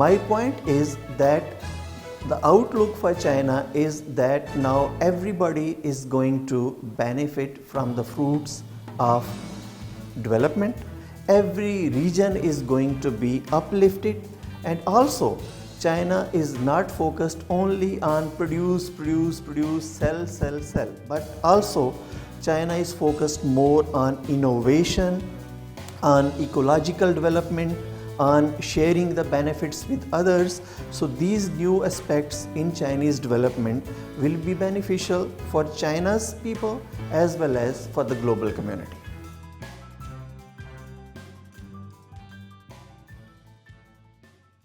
My point is that the outlook for China is that now everybody is going to benefit from the fruits of development. Every region is going to be uplifted, and also China is not focused only on produce, sell, but also China is focused more on innovation, on ecological development, on sharing the benefits with others. So these new aspects in Chinese development will be beneficial for China's people as well as for the global community.